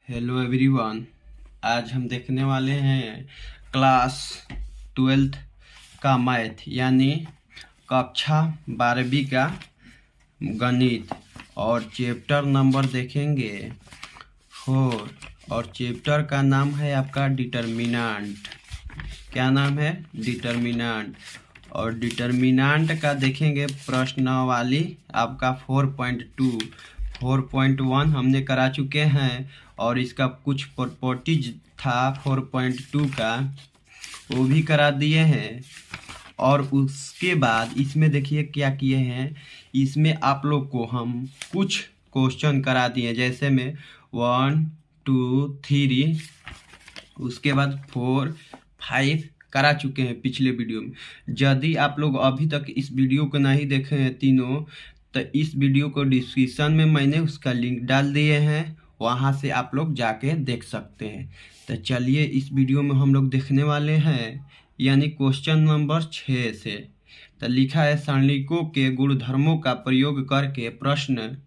Hello everyone. आज हम देखने वाले हैं क्लास 12th का मैथ यानी कक्षा 12वीं का गणित और चैप्टर नंबर देखेंगे 4 और चैप्टर का नाम है आपका डिटर्मिनेंट। क्या नाम है? डिटर्मिनेंट। और डिटर्मिनेंट का देखेंगे प्रश्नावली आपका 4.1 हमने करा चुके हैं और इसका कुछ प्रॉपर्टीज था 4.2 का, वो भी करा दिए हैं। और उसके बाद इसमें देखिए क्या किए हैं, इसमें आप लोग को हम कुछ क्वेश्चन करा दिए, जैसे में 1 2 3, उसके बाद 4 5 करा चुके हैं पिछले वीडियो में। यदि आप लोग अभी तक इस वीडियो को नहीं देखे हैं तीनों, तो इस वीडियो को डिस्क्रिप्शन में मैंने उसका लिंक डाल दिए हैं, वहां से आप लोग जाके देख सकते हैं। तो चलिए इस वीडियो में हम लोग देखने वाले हैं यानी क्वेश्चन नंबर 6 से। तो लिखा है सारणिकों के गुणधर्मों का प्रयोग करके प्रश्न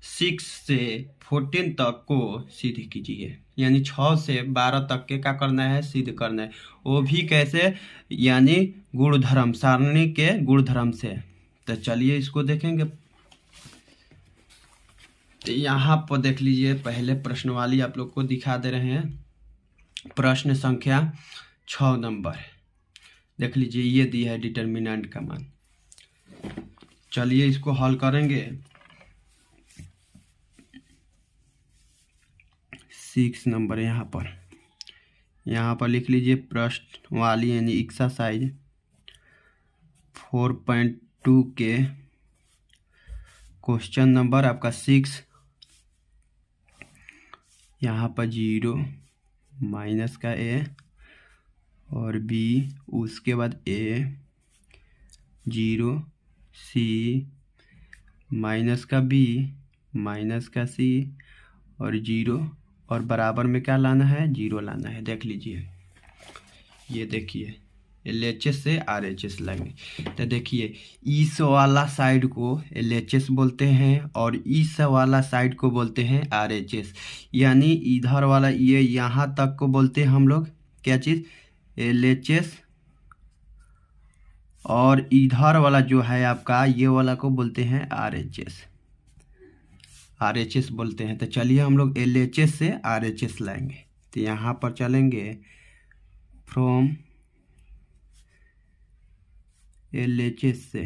6 से 14 तक को सिद्ध कीजिए। यानी 6 से 12 तक के क्या करना है? सिद्ध करना है। वो भी कैसे? यानी गुणधर्म, सारणी के गुणधर्म से। तो चलिए इसको देखेंगे। तो यहाँ पर देख लीजिए, पहले प्रश्नवाली आप लोग को दिखा दे रहे हैं। प्रश्न संख्या 6 नंबर देख लीजिए, ये दिया है डिटर्मिनेंट का मान। चलिए इसको हल करेंगे। 6 नंबर यहाँ पर लिख लीजिए प्रश्नवाली यानी एक्सरसाइज 4.2 के क्वेश्चन नंबर आपका 6। यहाँ पर 0 माइनस का a और b, उसके बाद a 0 c माइनस का b माइनस का c और 0 और बराबर में क्या लाना है? 0 लाना है। देख लीजिए, ये देखिए LHS से RHS लाएंगे। तो देखिए इस वाला साइड को LHS बोलते हैं और इस वाला साइड को बोलते हैं RHS। यानी इधर वाला ये यहाँ तक को बोलते हैं हम लोग क्या चीज़? LHS। और इधर वाला जो है आपका ये वाला को बोलते हैं RHS बोलते हैं। तो चलिए हम लोग LHS से RHS लाएंगे। तो यहाँ पर चलेंगे फ्रॉम LHS से,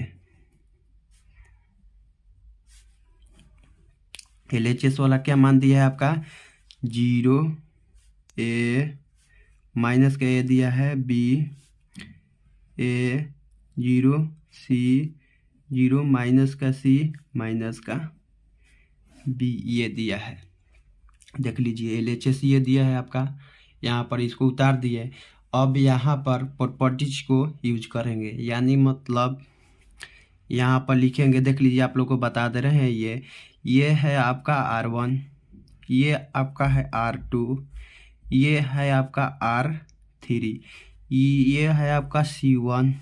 LHS वाला क्या मान दिया है आपका? 0 a माइनस का a दिया है b a 0 c 0 माइनस का c माइनस का b ये दिया है। देख लीजिए LHS ये दिया है आपका, यहाँ पर इसको उतार दिए। अब यहाँ पर प्रॉपर्टीज को यूज करेंगे, यानी मतलब यहाँ पर लिखेंगे। देख लीजिए आप लोग को बता दे रहे हैं, ये है आपका R1, ये आपका है R2, ये है आपका R3, ये है आपका C1,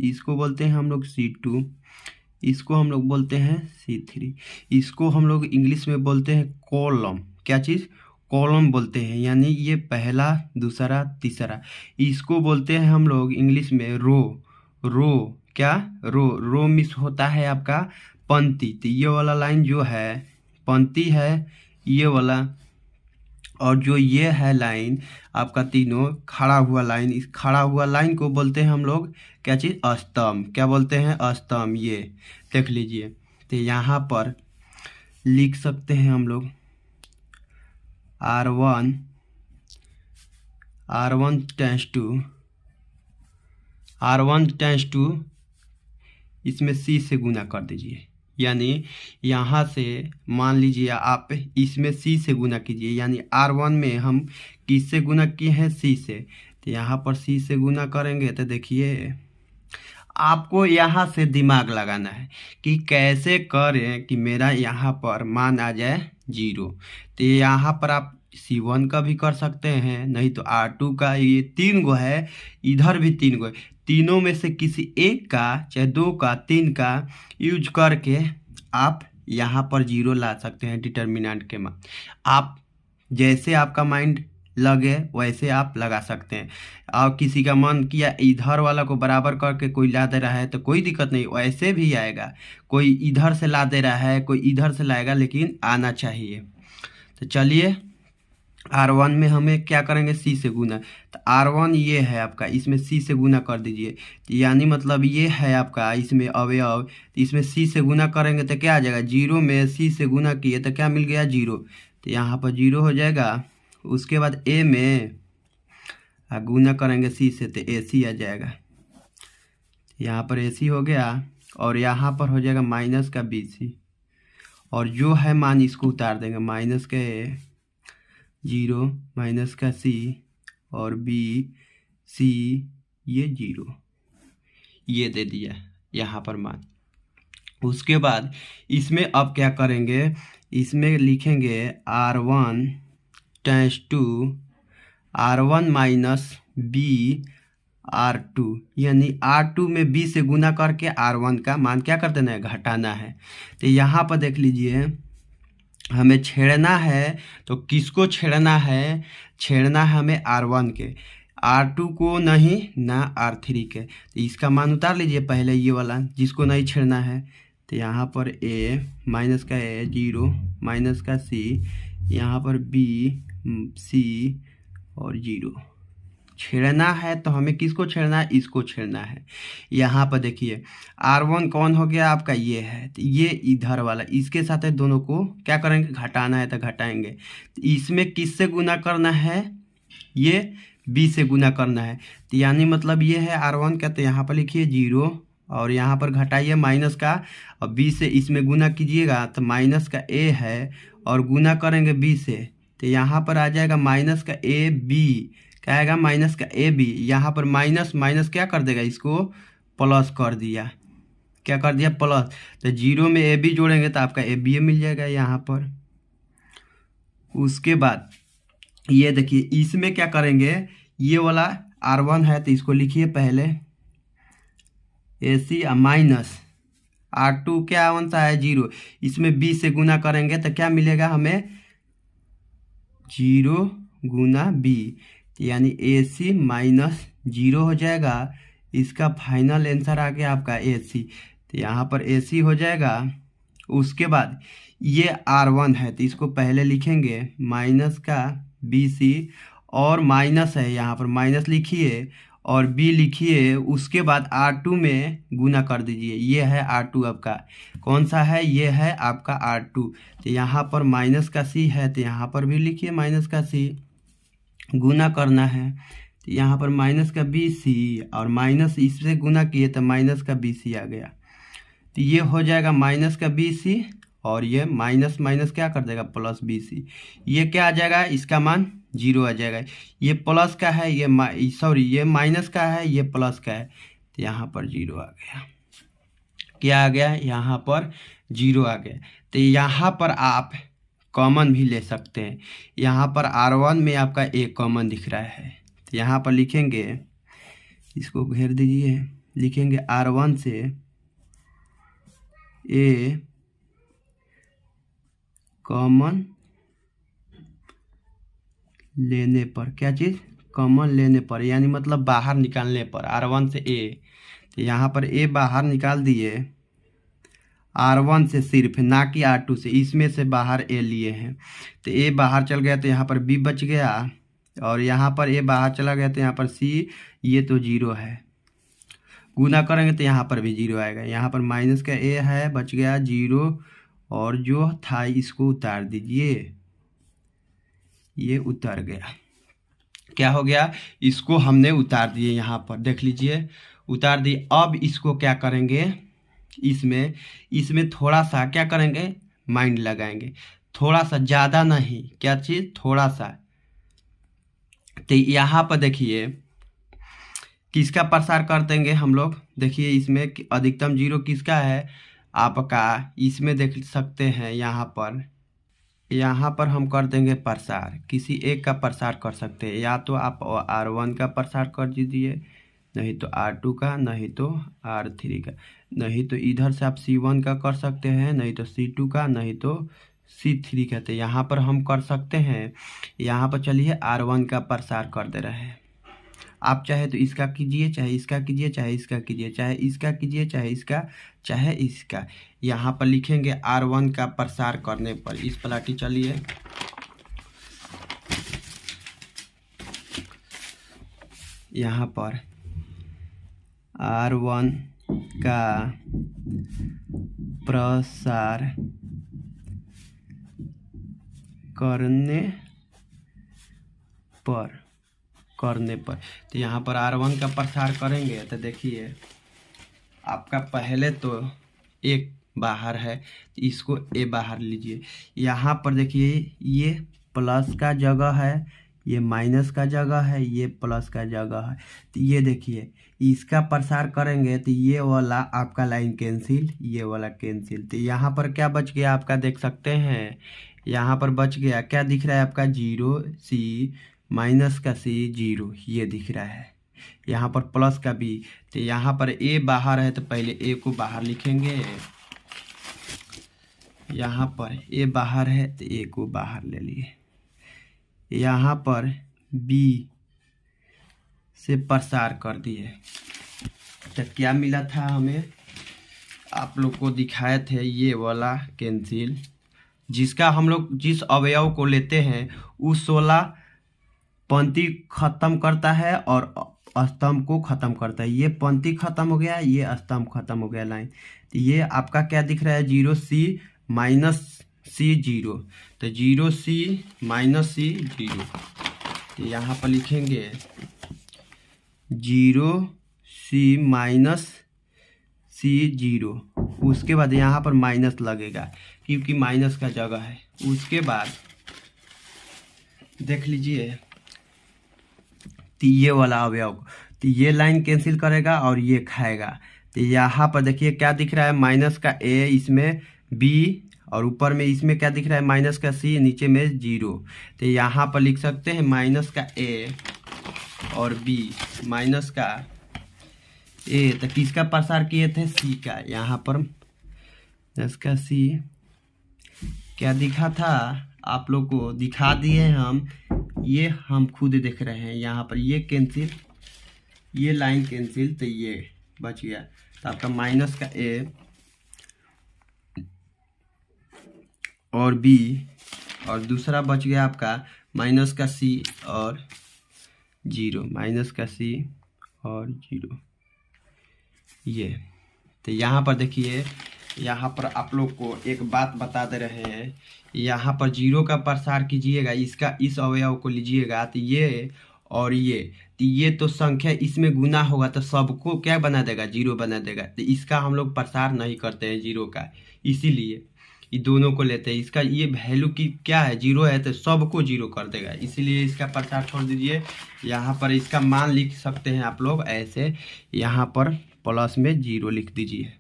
इसको बोलते हैं हम लोग C2, इसको हम लोग बोलते हैं C3, इसको हम लोग इंग्लिश में बोलते हैं कॉलम। क्या चीज़? कॉलम बोलते हैं। यानी ये पहला, दूसरा, तीसरा। इसको बोलते हैं हम लोग इंग्लिश में रो। क्या? रो मिस होता है आपका पंक्ति। तो ये वाला लाइन जो है पंक्ति है ये वाला, और जो ये है लाइन आपका तीनों खड़ा हुआ लाइन, इस खड़ा हुआ लाइन को बोलते हैं हम लोग क्या चीज़? स्तंभ। क्या बोलते हैं? स्तंभ। ये देख लीजिए। तो यहाँ पर लिख सकते हैं हम लोग R1 टेंस टू इसमें C से गुना कर दीजिए। यानी यहाँ से मान लीजिए आप इसमें C से गुना कीजिए, यानी R1 में हम किससे गुना किए हैं? C से। तो यहाँ पर C से गुना करेंगे। तो देखिए आपको यहाँ से दिमाग लगाना है कि कैसे करें कि मेरा यहाँ पर मान आ जाए 0। तो यहाँ पर आप C1 का भी कर सकते हैं, नहीं तो R2 का। ये 3 गो है, इधर भी 3 गो है। तीनों में से किसी एक का, चाहे 2 का, 3 का यूज करके आप यहाँ पर 0 ला सकते हैं डिटर्मिनेंट के मान। आप जैसे आपका माइंड लगे वैसे आप लगा सकते हैं। और किसी का मन किया इधर वाला को बराबर करके कोई ला दे रहा है तो कोई दिक्कत नहीं, वैसे भी आएगा। कोई इधर से ला दे रहा है, कोई इधर से लाएगा, लेकिन आना चाहिए। तो चलिए R1 में हमें क्या करेंगे, C से गुना। तो R1 ये है आपका, इसमें C से गुना कर दीजिए। यानी मतलब ये है आपका इसमें अवयव, तो इसमें C से गुना करेंगे तो क्या आ जाएगा, 0 में C से गुना किए तो क्या मिल गया, 0। तो यहाँ पर 0 हो जाएगा। उसके बाद A में गुना करेंगे C से तो AC आ जाएगा। यहाँ पर AC हो गया और यहाँ पर हो जाएगा माइनस का BC, और जो है मान इसको उतार देंगे, माइनस के 0 माइनस का C और BC ये 0, ये दे दिया यहाँ पर मान। उसके बाद इसमें अब क्या करेंगे, इसमें लिखेंगे R1 times 2 R1 minus B R2, यानी R2 में B से गुना करके R1 का मान क्या कर देना है, घटाना है। तो यहाँ पर देख लीजिए हमें छेड़ना है, तो किसको छेड़ना है, छेड़ना है हमें R1 के, R2 को नहीं ना R3 के। तो इसका मान उतार लीजिए पहले, ये वाला जिसको नहीं छेड़ना है। तो यहाँ पर A माइनस का A 0 माइनस का C, यहाँ पर B C और 0। छेड़ना है तो हमें किसको छेड़ना है, इसको छेड़ना है। यहाँ पर देखिए R1 कौन हो गया आपका, ये है, तो ये इधर वाला, इसके साथ है दोनों को क्या करेंगे, घटाना है तो घटाएंगे। तो इसमें किससे गुना करना है, ये B से गुना करना है। तो यानी मतलब ये है R1 का, तो यहाँ पर लिखिए 0 और यहाँ पर घटाइए माइनस का, और B से इसमें गुना कीजिएगा तो माइनस का A है और गुना करेंगे B से, तो यहाँ पर आ जाएगा माइनस का AB, क्या आएगा, माइनस का AB। यहाँ पर माइनस माइनस क्या कर देगा, इसको प्लस कर दिया, क्या कर दिया, प्लस। तो 0 में AB जोड़ेंगे तो आपका AB मिल जाएगा यहाँ पर। उसके बाद ये देखिए इसमें क्या करेंगे, ये वाला R1 है तो इसको लिखिए पहले AC माइनस R2 क्या बनता है, 0। इसमें B से गुना करेंगे तो क्या मिलेगा हमें, 0 गुना B, यानी AC माइनस 0 हो जाएगा। इसका फाइनल आंसर आ गया आपका AC, तो यहाँ पर AC हो जाएगा। उसके बाद ये R1 है तो इसको पहले लिखेंगे माइनस का BC, और माइनस है यहाँ पर माइनस लिखिए और B लिखिए। उसके बाद R2 में गुना कर दीजिए, ये है R2 आपका, कौन सा है, ये है आपका R2। तो यहाँ पर माइनस का C है तो यहाँ पर भी लिखिए माइनस का C, गुना करना है। तो यहाँ पर माइनस का BC और माइनस इससे गुना किए तो माइनस का BC आ गया। तो ये हो जाएगा माइनस का BC और ये माइनस माइनस क्या कर देगा, प्लस BC। ये क्या आ जाएगा, इसका मान 0 आ जाएगा। ये प्लस का है, ये सॉरी ये माइनस का है, ये प्लस का है, तो यहाँ पर 0 आ गया। क्या आ गया, यहाँ पर 0 आ गया। तो यहाँ पर आप कॉमन भी ले सकते हैं। यहाँ पर R1 में आपका A कॉमन दिख रहा है, तो यहाँ पर लिखेंगे, इसको घेर दीजिए, लिखेंगे R1 से A कॉमन लेने पर, क्या चीज़, कॉमन लेने पर, यानी मतलब बाहर निकालने पर, R1 से A। तो यहाँ पर A बाहर निकाल दिए R1 से सिर्फ, ना कि R2 से, इसमें से बाहर A लिए हैं। तो A बाहर चल गया तो यहाँ पर B बच गया, और यहाँ पर A बाहर चला गया तो यहाँ पर C, ये तो 0 है। गुना करेंगे तो यहाँ पर भी 0 आएगा। यहाँ पर माइनस का A है, बच गया 0, और जो था इसको उतार दीजिए, ये उतर गया। क्या हो गया, इसको हमने उतार दिए, यहाँ पर देख लीजिए उतार दिए। अब इसको क्या करेंगे, इसमें थोड़ा सा क्या करेंगे, माइंड लगाएंगे, थोड़ा सा, ज़्यादा नहीं, क्या चीज़, थोड़ा सा। तो यहाँ पर देखिए किसका प्रसार कर देंगे हम लोग, देखिए इसमें अधिकतम 0 किसका है आपका, इसमें देख सकते हैं। यहाँ पर हम कर देंगे प्रसार, किसी एक का प्रसार कर सकते हैं, या तो आप R1 का प्रसार कर दीजिए, नहीं तो R2 का, नहीं तो R3 का, नहीं तो इधर से आप C1 का कर सकते हैं, नहीं तो C2 का, नहीं तो C3 कहते हैं। यहाँ पर हम कर सकते हैं, यहाँ पर चलिए R1 का प्रसार कर दे रहे हैं। आप चाहे तो इसका कीजिए, चाहे इसका कीजिए, चाहे इसका कीजिए, चाहे इसका कीजिए, चाहे इसका, चाहे इसका। यहाँ पर लिखेंगे R1 का प्रसार करने पर। इस पलाटी चलिए, यहाँ पर R1 का प्रसार करने पर तो यहाँ पर R1 का प्रसार करेंगे तो देखिए आपका पहले तो एक बाहर है, इसको ए बाहर लीजिए। यहाँ पर देखिए ये प्लस का जगह है, ये माइनस का जगह है, ये प्लस का जगह है। तो ये देखिए इसका प्रसार करेंगे तो ये वाला आपका लाइन कैंसिल, ये वाला कैंसिल। तो यहाँ पर क्या बच गया आपका, देख सकते हैं यहाँ पर बच गया, क्या दिख रहा है आपका 0C माइनस का C 0, ये दिख रहा है। यहाँ पर प्लस का B, तो यहाँ पर A बाहर है तो पहले A को बाहर लिखेंगे। यहाँ पर A बाहर है तो A को बाहर ले लिए। यहाँ पर B से प्रसार कर दिए तो क्या मिला था हमें, आप लोग को दिखाए थे ये वाला कैंसिल, जिसका हम लोग जिस अवयव को लेते हैं उस 16 पंक्ति खत्म करता है और स्तंभ को खत्म करता है। ये पंक्ति खत्म हो गया, ये स्तंभ खत्म हो गया लाइन। तो ये आपका क्या दिख रहा है 0C माइनस C 0, तो 0C माइनस C 0। तो यहाँ पर लिखेंगे 0C माइनस C 0, उसके बाद यहाँ पर माइनस लगेगा क्योंकि माइनस का जगह है। उसके बाद देख लीजिए तो ये वाला अवयव, तो ये लाइन कैंसिल करेगा और ये खाएगा। तो यहाँ पर देखिए क्या दिख रहा है माइनस का A, इसमें B और ऊपर में इसमें क्या दिख रहा है माइनस का C, नीचे में 0। तो यहाँ पर लिख सकते हैं माइनस का A और B, माइनस का A, तो किसका प्रसार किए थे C का। यहाँ पर इसका C क्या दिखा था आप लोग को दिखा दिए हम, ये हम खुद देख रहे हैं। यहाँ पर ये कैंसिल, ये लाइन कैंसिल, तो ये बच गया। तो आपका माइनस का A और B और दूसरा बच गया आपका माइनस का C और 0, माइनस का C और 0 ये। तो यहाँ पर देखिए, यहाँ पर आप लोग को एक बात बता दे रहे हैं, यहाँ पर 0 का प्रसार कीजिएगा, इसका इस अवयव को लीजिएगा तो ये और ये तो संख्या इसमें गुना होगा तो सबको क्या बना देगा 0 बना देगा। तो इसका हम लोग प्रसार नहीं करते हैं 0 का, इसीलिए ये दोनों को लेते हैं। इसका ये वैल्यू की क्या है 0 है तो सबको 0 कर देगा, इसीलिए इसका प्रसार छोड़ दीजिए। यहाँ पर इसका मान लिख सकते हैं आप लोग ऐसे, यहाँ पर प्लस में 0 लिख दीजिए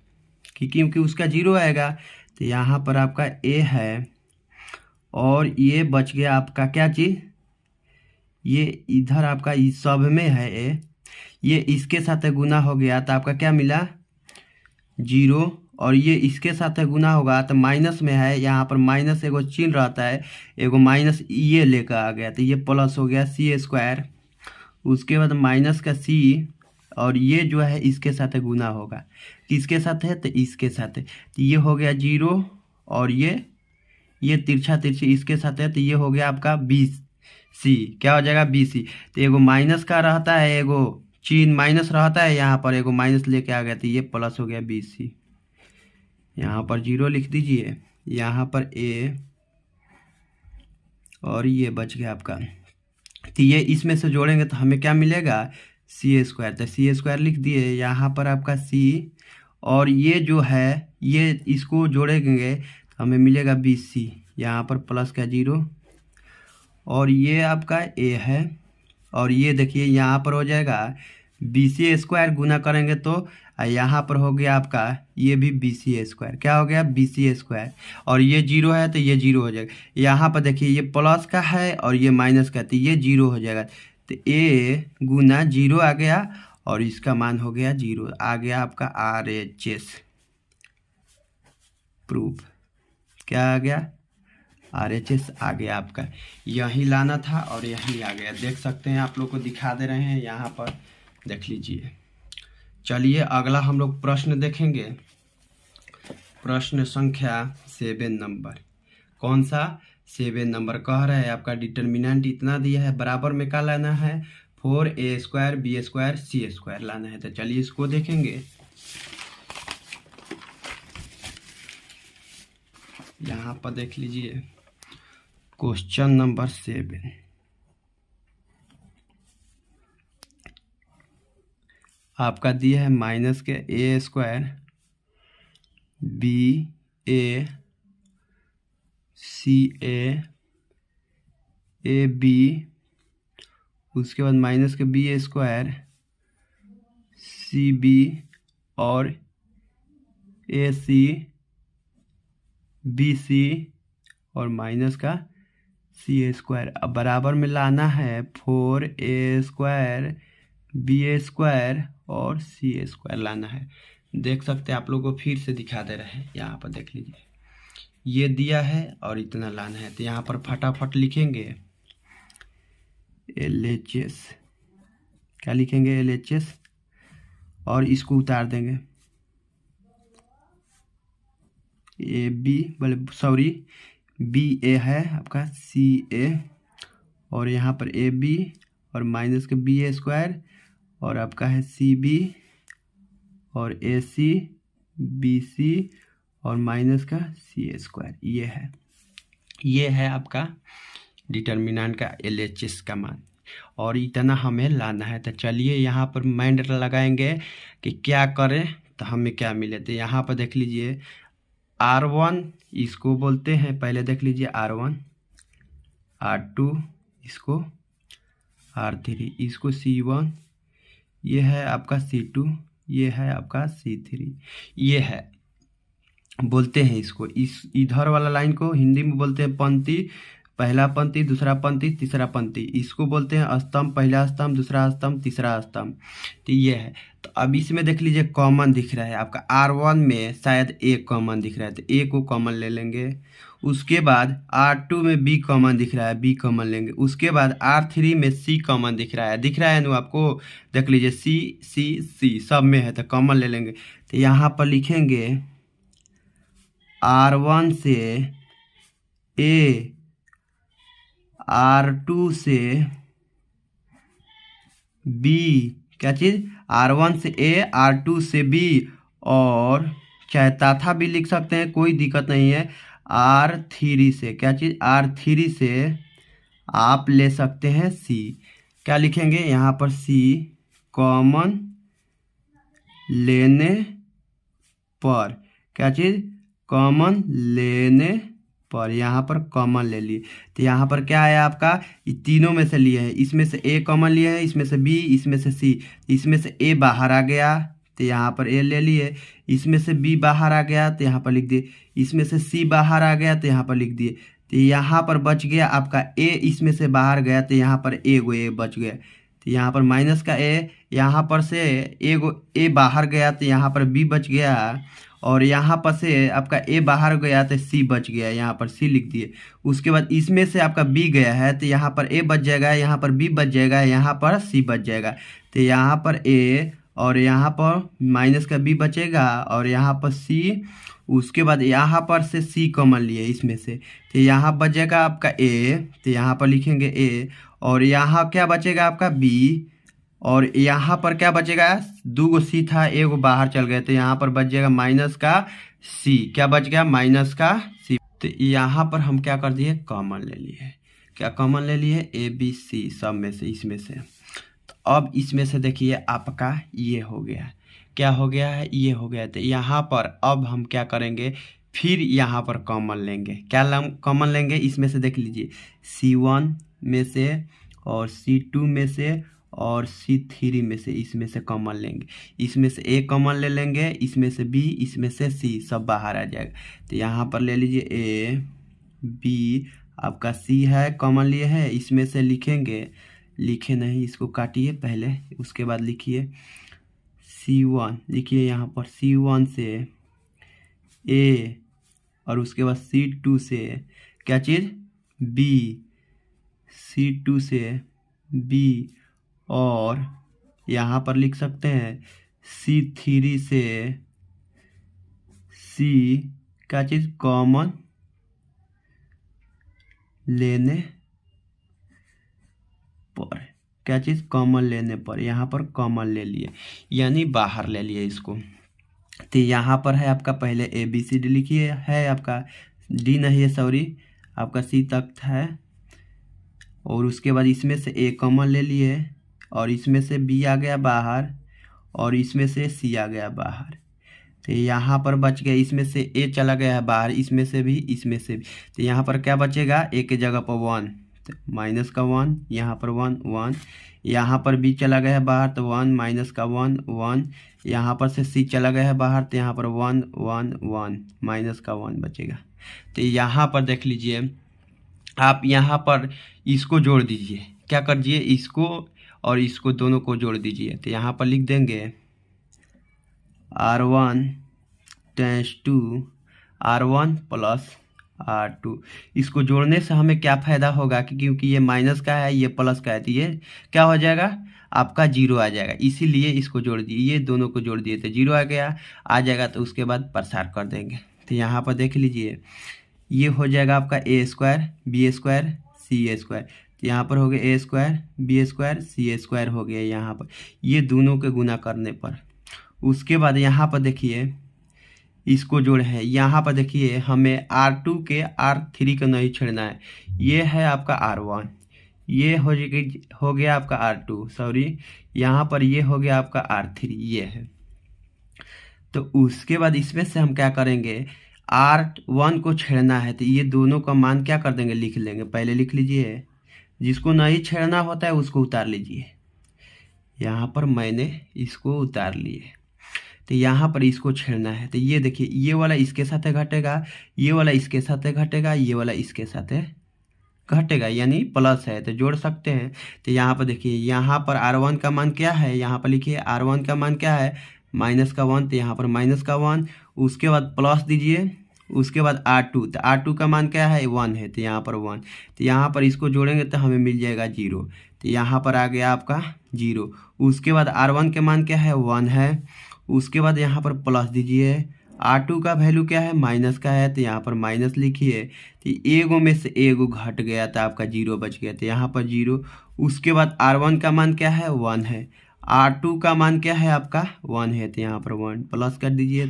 क्योंकि उसका 0 आएगा। तो यहाँ पर आपका A है और ये बच गया आपका क्या चीज़, ये इधर आपका इस सब में है A, ये इसके साथ गुना हो गया तो आपका क्या मिला 0, और ये इसके साथ गुना होगा तो माइनस में है, यहाँ पर माइनस एगो चिन्ह रहता है, एगो माइनस ये लेकर आ गया तो ये प्लस हो गया C²। उसके बाद माइनस का C और ये जो है इसके साथ गुना होगा, किसके साथ है तो इसके साथ है, तो ये हो गया 0 और ये तिरछा तिरछी इसके साथ है तो ये हो गया आपका BC, क्या हो जाएगा BC। तो एगो माइनस का रहता है, एगो चिन्ह माइनस रहता है, यहाँ पर एगो माइनस लेके आ गया तो ये प्लस हो गया BC। यहाँ पर 0 लिख दीजिए, यहाँ पर A और ये बच गया आपका। तो ये इसमें से जोड़ेंगे तो हमें क्या मिलेगा C², तो C² लिख दिए। यहाँ पर आपका C और ये जो है ये इसको जोड़ेंगे तो हमें मिलेगा BC, यहाँ पर प्लस का 0 और ये आपका A है और ये देखिए यहाँ पर हो जाएगा BC² गुना करेंगे तो यहाँ पर हो गया आपका ये भी BC², क्या हो गया BC² और ये 0 है तो ये 0 हो जाएगा। यहाँ पर देखिए ये प्लस का है और ये माइनस का, तो ये 0 हो जाएगा। तो A गुना 0 आ गया और इसका मान हो गया 0, आ गया आपका RHS प्रूफ। क्या आ गया RHS आ गया आपका। यहीं लाना था और यहीं आ गया, देख सकते हैं, आप लोग को दिखा दे रहे हैं यहाँ पर, देख लीजिए। चलिए अगला हम लोग प्रश्न देखेंगे, प्रश्न संख्या 7 नंबर। कौन सा? 7 नंबर कह रहा है आपका डिटर्मिनेंट इतना दिया है, बराबर में क्या लाना है? 4a² b² c² लाना है। तो चलिए इसको देखेंगे। यहाँ पर देख लीजिए क्वेश्चन नंबर 7। आपका दिया है माइनस के a² ba ca ab, उसके बाद माइनस के b² cb और ac bc और माइनस का c²। अब बराबर में लाना है 4a² b² और c² लाना है। देख सकते हैं, आप लोगों को फिर से दिखा दे रहे हैं, यहाँ पर देख लीजिए, ये दिया है और इतना लाना है। तो यहाँ पर फटाफट लिखेंगे LHS, क्या लिखेंगे? LHS, और इसको उतार देंगे BA है आपका CA, और यहाँ पर AB और माइनस के BA² और आपका है CB और AC BC और माइनस का C²। ये है आपका डिटर्मिनेंट का LHS का मान, और इतना हमें लाना है। तो चलिए यहाँ पर माइंड लगाएंगे कि क्या करें तो हमें क्या मिले। तो यहाँ पर देख लीजिए R1 इसको बोलते हैं, पहले देख लीजिए R1, R2 इसको, R3 इसको C1, ये है आपका C2, ये है आपका C3, ये है बोलते हैं इसको, इस इधर वाला लाइन को हिंदी में बोलते हैं पंक्ति, पहला पंक्ति, दूसरा पंक्ति, तीसरा पंक्ति। इसको बोलते हैं स्तंभ, पहला स्तंभ, दूसरा स्तंभ, तीसरा स्तंभ। तो ये है। तो अब इसमें देख लीजिए कॉमन दिख रहा है आपका R1 में शायद A कॉमन दिख रहा है, तो A को कॉमन ले लेंगे। उसके बाद R2 में B कॉमन दिख रहा है, B कॉमन लेंगे। उसके बाद R3 में C कॉमन दिख रहा है ना आपको, देख लीजिए C सब में है, तो कॉमन ले लेंगे। तो यहाँ पर लिखेंगे R1 से A, R2 से B, क्या चीज़? R1 से A, R2 से B, और चाहे ताथा भी लिख सकते हैं, कोई दिक्कत नहीं है। R3 से, क्या चीज़? R3 से आप ले सकते हैं C। क्या लिखेंगे यहाँ पर? C कॉमन लेने पर, क्या चीज़? कॉमन लेने पर, यहाँ पर कॉमन ले लिए। तो यहाँ पर क्या है आपका? ये तीनों में से लिए हैं, इसमें से A कॉमन लिए है, इसमें से B, इसमें से C। इसमें से A बाहर आ गया तो यहाँ पर A ले लिए, इसमें से B बाहर आ गया तो यहाँ पर लिख दिए, इसमें से C बाहर आ गया तो यहाँ पर लिख दिए। तो यहाँ पर बच गया आपका A, इसमें से बाहर गया तो यहाँ पर A बच गया। तो यहाँ पर माइनस का A, यहाँ पर से A बाहर गया तो यहाँ पर B बच गया, और यहाँ पर से आपका A बाहर गया तो C बच गया, यहाँ पर C लिख दिए। उसके बाद इसमें से आपका B गया है तो यहाँ पर A बच जाएगा, यहाँ पर B बच जाएगा, यहाँ पर C बच जाएगा। तो यहाँ पर A और यहाँ पर माइनस का B बचेगा और यहाँ पर C। उसके बाद यहाँ पर से C कॉमन लिए इसमें से, तो यहाँ बचेगा आपका A, तो यहाँ पर लिखेंगे A, और यहाँ क्या बचेगा आपका B, और यहाँ पर क्या बचेगा? 2 C था, 1 बाहर चल गए, तो यहाँ पर बच जाएगा माइनस का C। क्या बच गया? माइनस का C। तो यहाँ पर हम क्या कर दिए? कॉमन ले लिए। क्या कॉमन ले लिए? ABC सब में से, इसमें से। तो अब इसमें से देखिए आपका ये हो गया, क्या हो गया है? ये हो गया। तो यहाँ पर अब हम क्या करेंगे? फिर यहाँ पर कॉमन लेंगे। क्या कॉमन लेंगे? इसमें से देख लीजिए C1 में से और C2 में से और C3 में से, इसमें से कॉमन लेंगे। इसमें से A कॉमन ले लेंगे, इसमें से B, इसमें से C, सब बाहर आ जाएगा। तो यहाँ पर ले लीजिए A, B, आपका C है, कॉमन लिए है, इसमें से लिखेंगे, लिखे नहीं, इसको काटिए पहले, उसके बाद लिखिए C1, लिखिए यहाँ पर C1 से A, और उसके बाद C2 से क्या चीज़, बी, C2 से बी, और यहाँ पर लिख सकते हैं C3 से C क्या चीज़ कॉमन लेने पर, क्या चीज़ कॉमन लेने पर, यहाँ पर कॉमन ले लिए यानी बाहर ले लिए इसको। तो यहाँ पर है आपका पहले ABCD लिखिए, है आपका D नहीं है सॉरी, आपका C तक है, और उसके बाद इसमें से A कॉमन ले लिए, और इसमें से B आ गया बाहर, और इसमें से C आ गया बाहर। तो यहाँ पर बच गया, इसमें से A चला गया है बाहर, इसमें से भी, इसमें से भी। तो यहाँ पर क्या बचेगा, A के जगह पर 1, तो माइनस का 1, यहाँ पर 1 1, यहाँ पर B चला गया है बाहर तो 1 माइनस का 1 1, यहाँ पर से C चला गया है बाहर तो यहाँ पर 1 1 1 माइनस का 1 बचेगा। तो यहाँ पर देख लीजिए, आप यहाँ पर इसको जोड़ दीजिए, क्या कर दीजिए, इसको और इसको दोनों को जोड़ दीजिए। तो यहाँ पर लिख देंगे R1 tense to R1 plus R2। इसको जोड़ने से हमें क्या फ़ायदा होगा कि क्योंकि ये माइनस का है ये प्लस का है तो ये क्या हो जाएगा, आपका 0 आ जाएगा, इसीलिए इसको जोड़ दिए, ये दोनों को जोड़ दिए तो 0 आ गया, आ जाएगा तो उसके बाद प्रसार कर देंगे। तो यहाँ पर देख लीजिए, ये हो जाएगा आपका A² B² C²। तो यहाँ पर हो गया A² B² C² हो गया यहाँ पर, ये दोनों के गुना करने पर। उसके बाद यहाँ पर देखिए इसको जोड़े हैं, यहाँ पर देखिए हमें R2 के R3 को नहीं छेड़ना है, ये है आपका R1, ये हो गया आपका R2 सॉरी, यहाँ पर ये हो गया आपका R3, ये है। तो उसके बाद इसमें से हम क्या करेंगे, R1 को छेड़ना है तो ये दोनों का मान क्या कर देंगे, लिख लेंगे। पहले लिख लीजिए, जिसको नहीं छेड़ना होता है उसको उतार लीजिए। यहाँ पर मैंने इसको उतार लिए, तो यहाँ पर इसको छेड़ना है तो ये देखिए, ये वाला इसके साथ घटेगा, ये वाला इसके साथ घटेगा, ये वाला इसके साथ घटेगा, यानी प्लस है तो जोड़ सकते हैं। तो यहाँ पर देखिए, यहाँ पर R1 का मान क्या है, यहाँ पर लिखिए R1 का मान क्या है, माइनस का 1, तो यहाँ पर माइनस का 1, उसके बाद प्लस दीजिए, उसके बाद R2, तो R2 का मान क्या है, 1 है, तो यहाँ पर 1, तो यहाँ पर इसको जोड़ेंगे तो हमें मिल जाएगा 0, तो यहाँ पर आ गया आपका 0। उसके बाद R1 के मान क्या है, 1 है, उसके बाद यहाँ पर प्लस दीजिए, R2 का वैल्यू क्या है, माइनस का है, तो यहाँ पर माइनस लिखिए, तो एगो में से एगो घट गया तो आपका 0 बच गया, तो यहाँ पर 0। उसके बाद R1 का मान क्या है, 1 है, R2 का मान क्या है आपका 1 है, तो यहाँ पर 1 प्लस कर दीजिए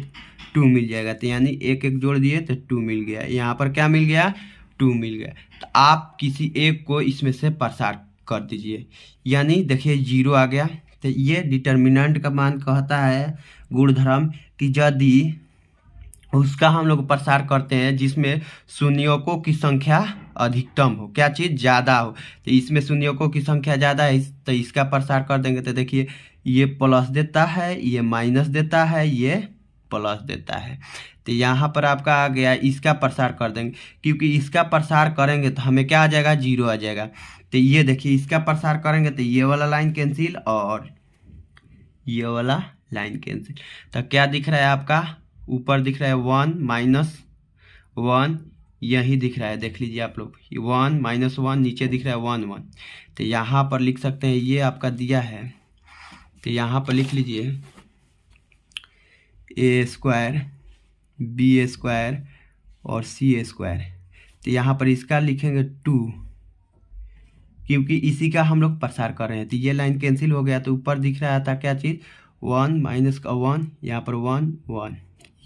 2 मिल जाएगा, तो यानी एक एक जोड़ दिए तो 2 मिल गया, यहाँ पर क्या मिल गया, 2 मिल गया। तो आप किसी एक को इसमें से प्रसार कर दीजिए, यानी देखिए 0 आ गया। तो ये डिटर्मिनेंट का मान कहता है गुणधर्म कि यदि उसका हम लोग प्रसार करते हैं जिसमें शून्यकों की संख्या अधिकतम हो, क्या चीज़ ज़्यादा हो, तो इसमें शून्यकों की संख्या ज़्यादा है तो इसका प्रसार कर देंगे। तो देखिए ये प्लस देता है, ये माइनस देता है, ये प्लस देता है, तो यहाँ पर आपका आ गया, इसका प्रसार कर देंगे, क्योंकि इसका प्रसार करेंगे तो हमें क्या आ जाएगा, 0 आ जाएगा। तो ये देखिए इसका प्रसार करेंगे तो ये वाला लाइन कैंसिल और ये वाला लाइन कैंसिल, तो क्या दिख रहा है आपका, ऊपर दिख रहा है 1 माइनस 1, यही दिख रहा है, देख लीजिए आप लोग 1 माइनस 1, नीचे दिख रहा है 1 1। तो यहाँ पर लिख सकते हैं, ये आपका दिया है, तो यहाँ पर लिख लीजिए A² B² और C²। तो यहाँ पर इसका लिखेंगे 2, क्योंकि इसी का हम लोग प्रसार कर रहे हैं। तो ये लाइन कैंसिल हो गया, तो ऊपर दिख रहा था क्या चीज़, 1 माइनस का 1, यहाँ पर 1 1,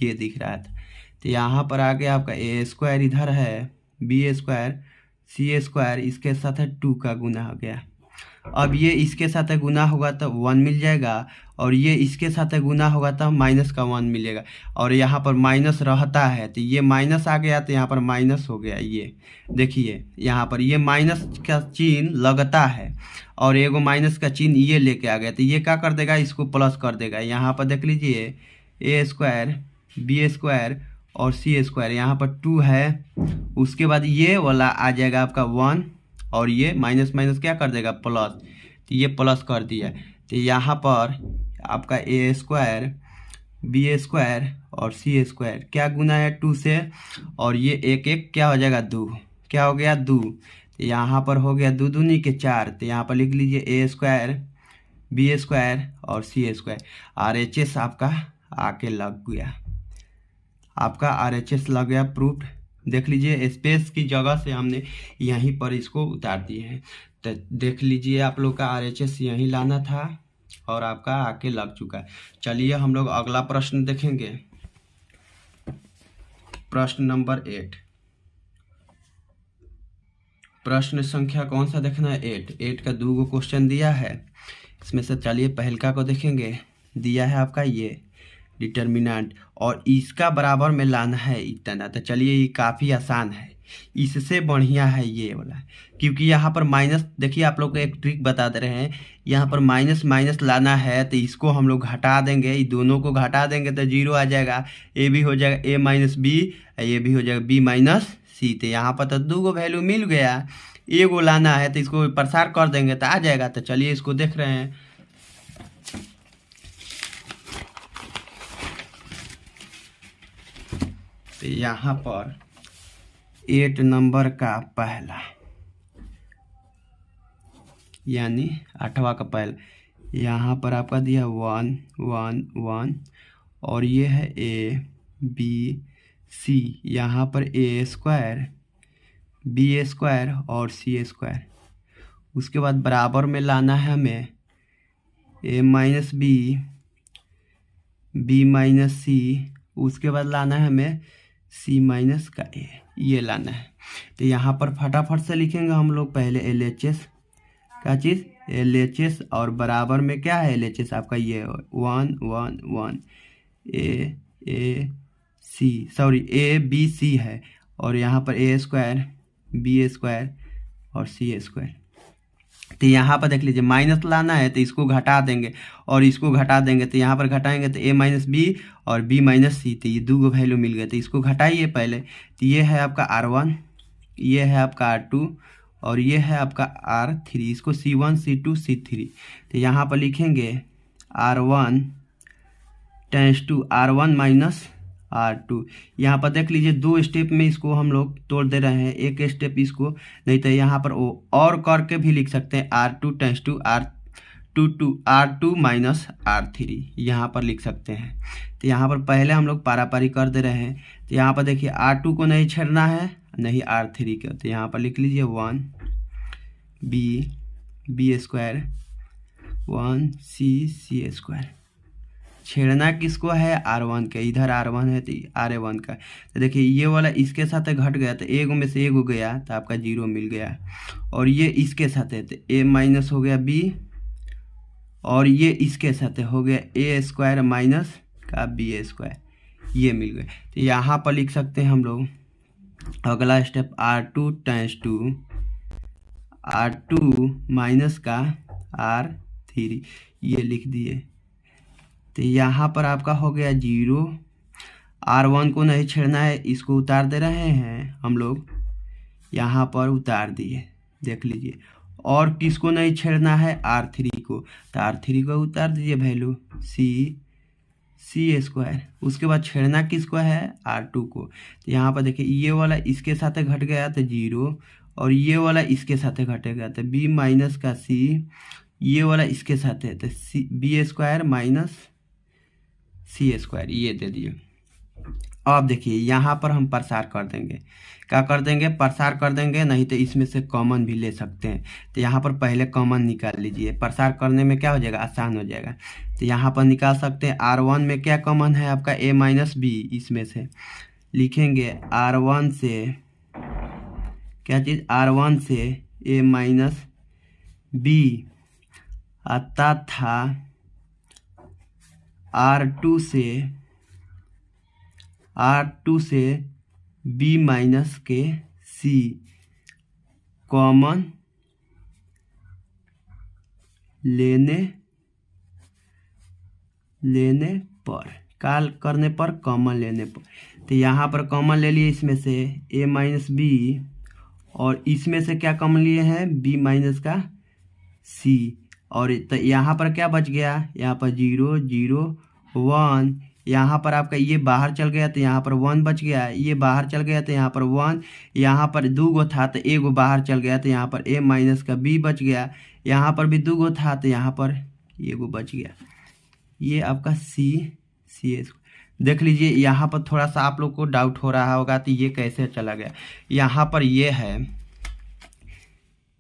ये दिख रहा था। तो यहाँ पर आ गया आपका A² इधर है, B² C², इसके साथ 2 का गुना हो गया। अब ये इसके साथ गुना होगा तो 1 मिल जाएगा, और ये इसके साथ गुना होगा तो माइनस का 1 मिलेगा, और यहाँ पर माइनस रहता है तो ये माइनस आ गया, तो यहाँ पर माइनस हो गया। ये देखिए यहाँ पर ये माइनस का चिन्ह लगता है और एगो माइनस का चिन्ह ये लेके आ गया, तो ये क्या कर देगा, इसको प्लस कर देगा। यहाँ पर देख लीजिए A² B² और C², यहाँ पर 2 है, उसके बाद ये वाला आ जाएगा आपका 1, और ये माइनस माइनस क्या कर देगा, प्लस, तो ये प्लस कर दिया। तो यहाँ पर आपका A² B² और C² क्या गुना है 2 से, और ये एक एक क्या हो जाएगा 2, क्या हो गया 2। तो यहाँ पर हो गया 2 दूनी के 4। तो यहाँ पर लिख लीजिए ए स्क्वायर बी स्क्वायर और सी स्क्वायर। RHS आपका आके लग गया, आपका RHS लग गया प्रूफ। देख लीजिए स्पेस की जगह से हमने यहीं पर इसको उतार दिए हैं। तो देख लीजिए आप लोग का RHS यहीं लाना था और आपका आके लग चुका है। चलिए हम लोग अगला प्रश्न देखेंगे, प्रश्न नंबर 8। प्रश्न संख्या कौन सा देखना है? 8 का 2 क्वेश्चन दिया है। इसमें से चलिए पहलका को देखेंगे। दिया है आपका ये डिटर्मिनेंट और इसका बराबर में लाना है इतना। तो चलिए ये काफ़ी आसान है, इससे बढ़िया है ये वाला, क्योंकि यहाँ पर माइनस, देखिए आप लोग को एक ट्रिक बता दे रहे हैं। यहाँ पर माइनस माइनस लाना है तो इसको हम लोग घटा देंगे, ये दोनों को घटा देंगे तो 0 आ जाएगा। ए भी हो जाएगा a माइनस बी, ये भी हो जाएगा b माइनस सी। तो यहाँ पर तो 2 वैल्यू मिल गया, एगो लाना है तो इसको प्रसार कर देंगे तो आ जाएगा। तो चलिए इसको देख रहे हैं। तो यहाँ पर 8 नंबर का पहला यानी 8वां का पहला, यहाँ पर आपका दिया 1 1 1 और ये है a b c। यहाँ पर a स्क्वायर b स्क्वायर और c स्क्वायर। उसके बाद बराबर में लाना है हमें a minus b minus c। उसके बाद लाना है हमें c माइनस का a, ये लाना है। तो यहाँ पर फटाफट से लिखेंगे हम लोग पहले LHS क्या चीज़, LHS और बराबर में क्या है LHS आपका ये 1 1 1 a c, sorry a b c है और यहाँ पर a स्क्वायर b स्क्वायर और c स्क्वायर। तो यहाँ पर देख लीजिए माइनस लाना है तो इसको घटा देंगे और इसको घटा देंगे। तो यहाँ पर घटाएंगे तो a माइनस बी और b माइनस सी। तो ये 2 वैल्यू मिल गए, तो इसको घटाइए पहले। तो ये है आपका R1, ये है आपका R2 और ये है आपका R3। इसको C1 C2 C3। तो यहाँ पर लिखेंगे R1 tense to R1 minus R2। यहाँ पर देख लीजिए 2 स्टेप में इसको हम लोग तोड़ दे रहे हैं, एक स्टेप इसको, नहीं तो यहाँ पर और करके भी लिख सकते हैं R2 tense to R2 minus R3, यहाँ पर लिख सकते हैं। तो यहाँ पर पहले हम लोग पारापारी कर दे रहे हैं। तो यहाँ पर देखिए R2 को नहीं छेड़ना है, नहीं R3 को। तो यहाँ पर लिख लीजिए 1 b स्क्वायर 1 c स्क्वायर। छेड़ना किसको है? R1 के, इधर R1 है तो R1 का। तो देखिए ये वाला इसके साथ घट गया तो एगो में से एगो गया तो आपका 0 मिल गया। और ये इसके साथ है तो a माइनस हो गया b और ये इसके साथ हो गया a स्क्वायर माइनस का b स्क्वायर, ये मिल गया। तो यहाँ पर लिख सकते हैं हम लोग अगला step R2 tense to R2 minus का R3, ये लिख दिए। तो यहाँ पर आपका हो गया 0। R1 को नहीं छेड़ना है, इसको उतार दे रहे हैं हम लोग, यहाँ पर उतार दिए, देख लीजिए। और किसको नहीं छेड़ना है? R3 को। तो R3 को उतार दीजिए वैल्यू c स्क्वायर। उसके बाद छेड़ना किसको है? R2 को। तो यहाँ पर देखिए ये वाला इसके साथ घट गया तो 0 और ये वाला इसके साथ घटेगा तो b माइनस का c, ये वाला इसके साथ है तो b square minus c square, ये दे दिए। अब देखिए यहाँ पर हम प्रसार कर देंगे, क्या कर देंगे? प्रसार कर देंगे, नहीं तो इसमें से कॉमन भी ले सकते हैं। तो यहाँ पर पहले कॉमन निकाल लीजिए, प्रसार करने में क्या हो जाएगा? आसान हो जाएगा। तो यहाँ पर निकाल सकते हैं R1 में क्या कॉमन है आपका? a minus b. इसमें से लिखेंगे R1 से क्या चीज़? R1 से a माइनस बी आता था R2 से b माइनस के c कॉमन लेने पर, काल करने पर, कॉमन लेने पर। तो यहाँ पर कॉमन ले लिए इसमें से a माइनस बी और इसमें से क्या कॉमन लिए हैं? b माइनस का c। और तो यहाँ पर क्या बच गया? यहाँ पर 0 0 1, यहाँ पर आपका ये बाहर चल गया तो यहाँ पर 1 बच गया, ये बाहर चल गया तो यहाँ पर 1, यहाँ पर 2 गो था तो एगो बाहर चल गया तो यहाँ पर a माइनस का b बच गया, यहाँ पर भी 2 गो था तो यहाँ पर एगो बच गया। ये आपका सी देख लीजिए। यहाँ पर थोड़ा सा आप लोग को डाउट हो रहा होगा तो ये कैसे चला गया। यहाँ पर ये है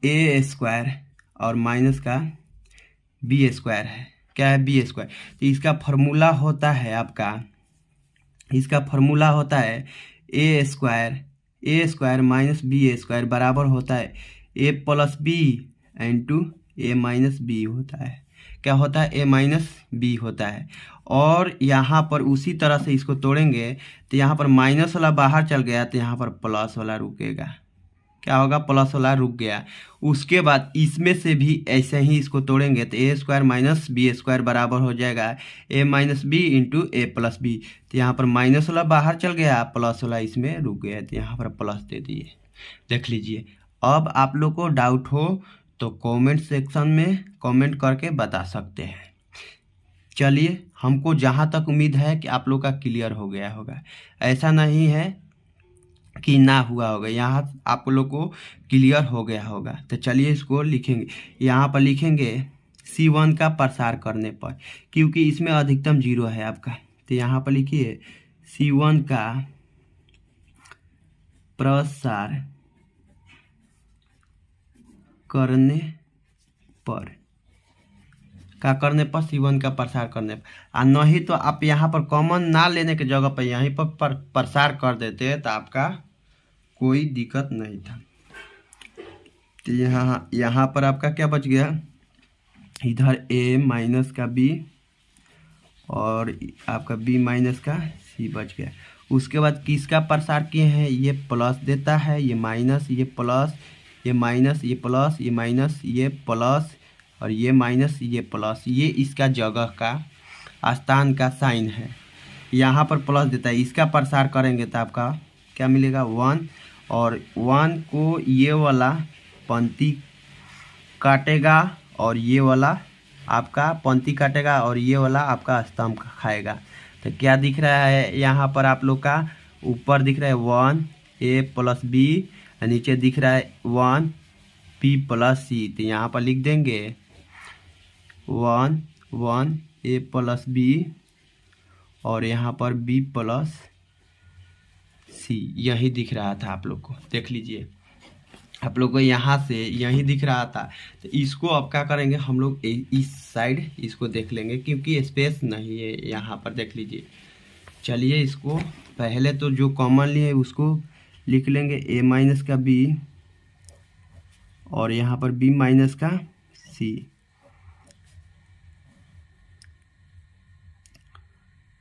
a स्क्वायर और माइनस का b स्क्वायर है। क्या है? b square. तो इसका फॉर्मूला होता है आपका, इसका फॉर्मूला होता है a square minus b square बराबर होता है a plus b into a minus b होता है। क्या होता है? a माइनस बी होता है। और यहाँ पर उसी तरह से इसको तोड़ेंगे तो यहाँ पर माइनस वाला बाहर चल गया तो यहाँ पर प्लस वाला रुकेगा। क्या होगा? प्लस वाला रुक गया। उसके बाद इसमें से भी ऐसे ही इसको तोड़ेंगे तो a square minus b square बराबर हो जाएगा a minus b into a plus b. तो यहाँ पर माइनस वाला बाहर चल गया, प्लस वाला इसमें रुक गया तो यहाँ पर प्लस दे दिए। देख लीजिए। अब आप लोग को डाउट हो तो कमेंट सेक्शन में कमेंट करके बता सकते हैं। चलिए, हमको जहाँ तक उम्मीद है कि आप लोग का क्लियर हो गया होगा, ऐसा नहीं है कि ना हुआ होगा, यहाँ आप लोग को क्लियर हो गया होगा। तो चलिए इसको लिखेंगे। यहाँ पर लिखेंगे C1 का प्रसार करने पर, क्योंकि इसमें अधिकतम 0 है आपका। तो यहाँ पर लिखिए C1 का प्रसार करने पर, क्या करने पर? C1 का प्रसार करने पर। और नहीं तो आप यहाँ पर कॉमन ना लेने की जगह पर यहीं पर प्रसार कर देते तो आपका कोई दिक्कत नहीं था। तो यहाँ पर आपका क्या बच गया? इधर a माइनस का b और आपका b माइनस का c बच गया। उसके बाद किसका प्रसार किए हैं? ये प्लस देता है, ये माइनस, ये प्लस, ये माइनस, ये प्लस, ये माइनस, ये प्लस और ये माइनस, ये प्लस। ये इसका जगह का स्थान का साइन है। यहाँ पर प्लस देता है, इसका प्रसार करेंगे तो आपका क्या मिलेगा? 1। और 1 को ये वाला पंक्ति काटेगा और ये वाला आपका पंक्ति काटेगा और ये वाला आपका स्तंभ खाएगा। तो क्या दिख रहा है यहाँ पर आप लोग का? ऊपर दिख रहा है 1 a प्लस बी, नीचे दिख रहा है 1 p प्लस सी। तो यहाँ पर लिख देंगे 1 a प्लस बी और यहाँ पर b प्लस सी। यही दिख रहा था आप लोग को। देख लीजिए, आप लोग को यहाँ से यही दिख रहा था। तो इसको अब क्या करेंगे हम लोग? इस साइड इसको देख लेंगे क्योंकि स्पेस नहीं है यहाँ पर। देख लीजिए। चलिए, इसको पहले तो जो कॉमन लिए उसको लिख लेंगे a माइनस का b और यहाँ पर b माइनस का c।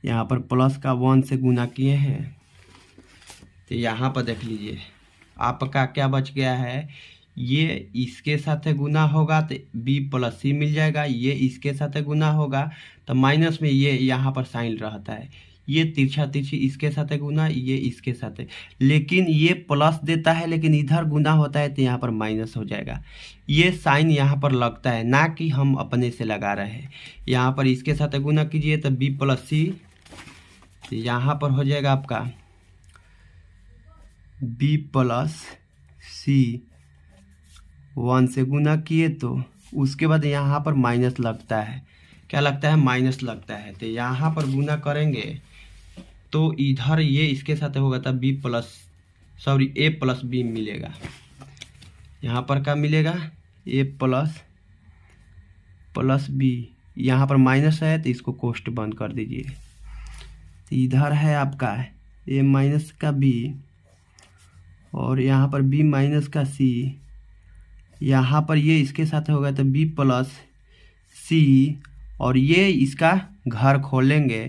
यहाँ पर प्लस का 1 से गुना किए हैं तो यहाँ पर देख लीजिए आपका क्या बच गया है? ये इसके साथ गुना होगा तो b प्लस सी मिल जाएगा, ये इसके साथ गुना होगा तो माइनस में ये यहाँ पर साइन रहता है, ये तिरछा तिरछी इसके साथ गुना, ये इसके साथ, लेकिन ये प्लस देता है लेकिन इधर गुना होता है तो यहाँ पर माइनस हो जाएगा। ये साइन यहाँ पर लगता है, ना कि हम अपने से लगा रहे हैं। यहाँ पर इसके साथ गुना कीजिए तो b प्लस सी, यहाँ पर हो जाएगा आपका b प्लस सी। 1 से गुना किए तो उसके बाद यहाँ पर माइनस लगता है। क्या लगता है? माइनस लगता है। तो यहाँ पर गुना करेंगे तो इधर ये इसके साथ होगा तब b plus a plus b मिलेगा। यहाँ पर क्या मिलेगा? a plus b। यहाँ पर माइनस है तो इसको कोष्ठ बंद कर दीजिए। तो इधर है आपका a माइनस का b और यहाँ पर b माइनस का c। यहाँ पर ये इसके साथ होगा तो b प्लस सी और ये इसका घर खोलेंगे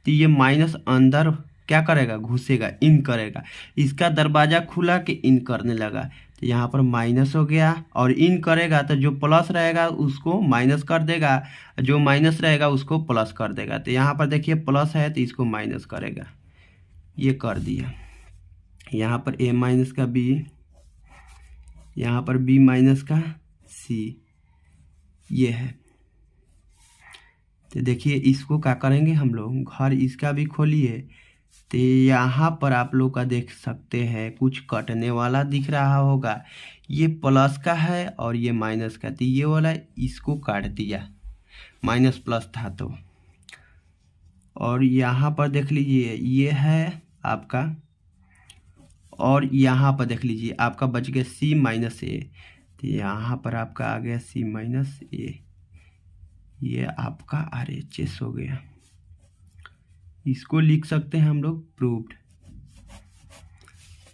तो ये माइनस अंदर क्या करेगा? घुसेगा, इन करेगा। इसका दरवाज़ा खुला कि इन करने लगा तो यहाँ पर माइनस हो गया और इन करेगा तो जो प्लस रहेगा उसको माइनस कर देगा, जो माइनस रहेगा उसको प्लस कर देगा। तो यहाँ पर देखिए प्लस है तो इसको माइनस करेगा, ये कर दिया। यहाँ पर a माइनस का b, यहाँ पर b माइनस का c, ये है। तो देखिए इसको क्या करेंगे हम लोग, घर इसका भी खोलिए तो यहाँ पर आप लोग का देख सकते हैं कुछ कटने वाला दिख रहा होगा। ये प्लस का है और ये माइनस का, तो ये वाला इसको काट दिया, माइनस प्लस था तो। और यहाँ पर देख लीजिए ये है आपका, और यहाँ पर देख लीजिए आपका बच गया सी माइनस ए, तो यहाँ पर आपका आ गया सी माइनस ए, ये आपका RHS हो गया। इसको लिख सकते हैं हम लोग प्रूव्ड।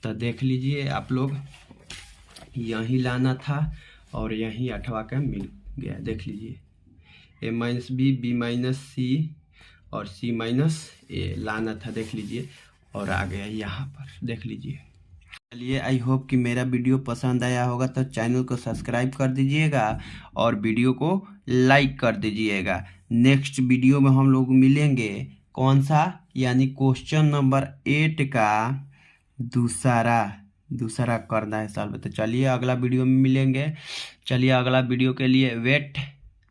तो देख लीजिए आप लोग, यहीं लाना था और यहीं 8वां का मिल गया। देख लीजिए ए माइनस बी माइनस सी और सी माइनस ए लाना था, देख लीजिए, और आ गया यहाँ पर, देख लीजिए। चलिए आई होप कि मेरा वीडियो पसंद आया होगा, तो चैनल को सब्सक्राइब कर दीजिएगा और वीडियो को लाइक कर दीजिएगा। नेक्स्ट वीडियो में हम लोग मिलेंगे कौन सा, यानी क्वेश्चन नंबर 8 का दूसरा करना है सॉल्व। तो चलिए अगला वीडियो में मिलेंगे। चलिए अगला वीडियो के लिए वेट